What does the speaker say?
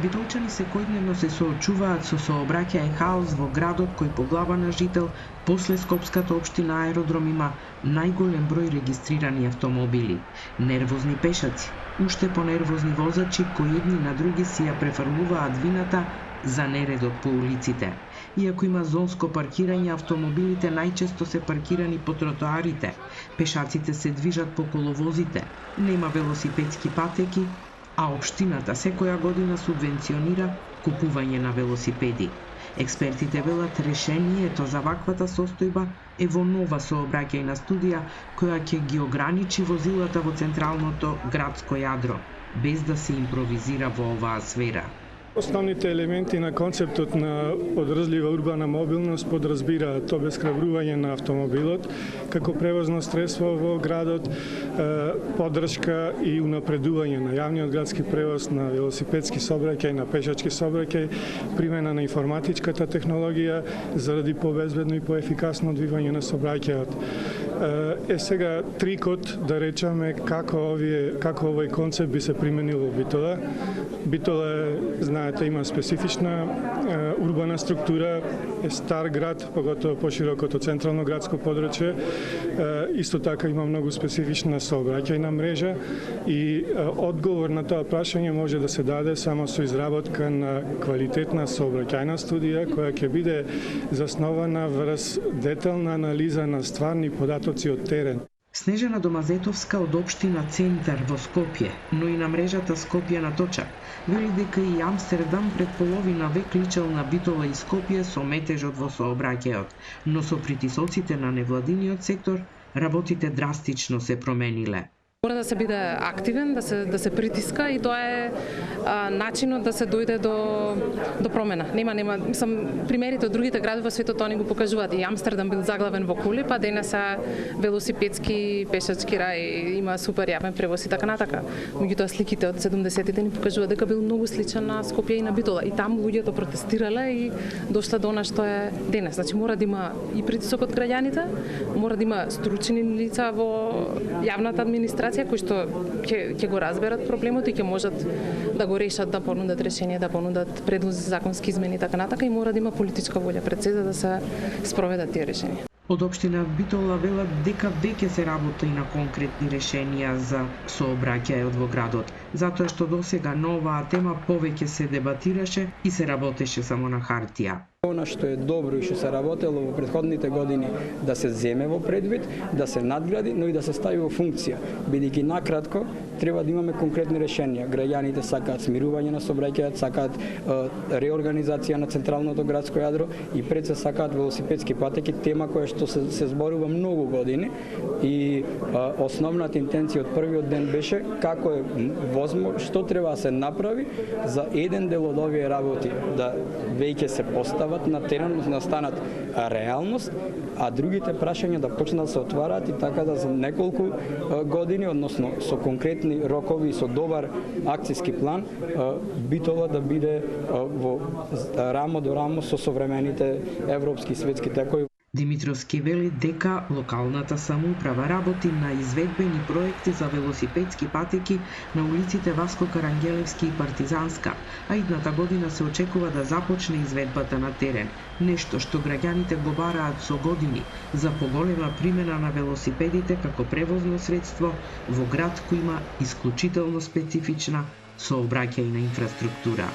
Битолчани секојдневно се соочуваат со сообраќај хаос во градот кој по глава на жител после Скопската општина аеродром има најголем број регистрирани автомобили. Нервозни пешаци, уште понервозни возачи кои едни на други си ја префрлуваат вината за нередот по улиците. Иако има зонско паркирање, автомобилите најчесто се паркирани по тротоарите, пешаците се движат по коловозите, нема велосипедски патеки, а општината секоја година субвенционира купување на велосипеди. Експертите велат решението за ваквата состојба е во нова сообраќајна студија која ќе ги ограничи возилата во централното градско јадро, без да се импровизира во оваа сфера. Основните елементи на концептот на одржлива урбана мобилност подразбираат обесхрабрување на автомобилот како превозно средство во градот, поддршка и унапредување на јавниот градски превоз, на велосипедски сообраќај, на пешачки сообраќај, примена на информатичката технологија заради побезбедно и поефикасно одвивање на сообраќајот. Сега трикот да речеме како овој концепт би се применил во Битола. Битола знаете има специфична урбана структура, е стар град, поготово поширокото централно градско подручје. Исто така има многу специфична сообраќајна мрежа и одговор на тоа прашање може да се даде само со изработка на квалитетна сообраќајна студија која ќе биде заснована врз детална анализа на стварни податоци од терен. Снежана Домазетовска од општина Центар во Скопје, но и на мрежата Скопје на точак, вели дека и Амстердам пред половина век личел на Битола и Скопје со метежот во сообраќајот, но со притисоците на невладиниот сектор, работите драстично се промениле. Мора да се биде активен, да се притиска и тоа е начинот да се дојде до промена. Нема, мислам, примерите од другите градови во светот они го покажуваат. И Амстердам бил заглавен во коли, па денеса велосипедски, пешачки рај, има супер јавен превоз и така натака. Меѓутоа сликите од 70-тите ни покажуваат дека бил многу сличен на Скопје и на Битола. И таму луѓето протестирале и дошле до она што е денес. Значи мора да има и притисок од граѓаните, мора да има стручни лица во јавната администрација кои што ќе го разберат проблемот и ќе можат да го решат, да понудат решение, да понудат предлози за законски измени и така натака, и мора да има политичка волја пред се за да се спроведат тие решенија. Од општина Битола велат дека веќе се работи на конкретни решенија за сообраќајот во градот, затоа што досега на оваа тема повеќе се дебатираше и се работеше само на хартија. Она што е добро и што се работело во претходните години да се земе во предвид, да се надгради, но и да се стави во функција. Бидејќи накратко треба да имаме конкретни решенија. Граѓаните сакаат смирување на сообраќајот, сакаат реорганизација на централното градско јадро и пред се сакаат велосипедски патеки, тема која што се зборува многу години и основната интенција од првиот ден беше како е возможно, што треба да се направи за еден дел од овие работи да веќе се постават на терен, да станат реалност, а другите прашања да почнат да се отвараат и така да за неколку години, односно со конкретни рокови и со добар акцијски план, Битола да биде во рамо до рамо со современите европски и светски текови. Димитровски вели дека локалната самоуправа работи на изведбени проекти за велосипедски патеки на улиците Васко Карангелевски и Партизанска, а идната година се очекува да започне изведбата на терен, нешто што граѓаните го бараат со години за поголема примена на велосипедите како превозно средство во град кој има исклучително специфична сообраќајна инфраструктура.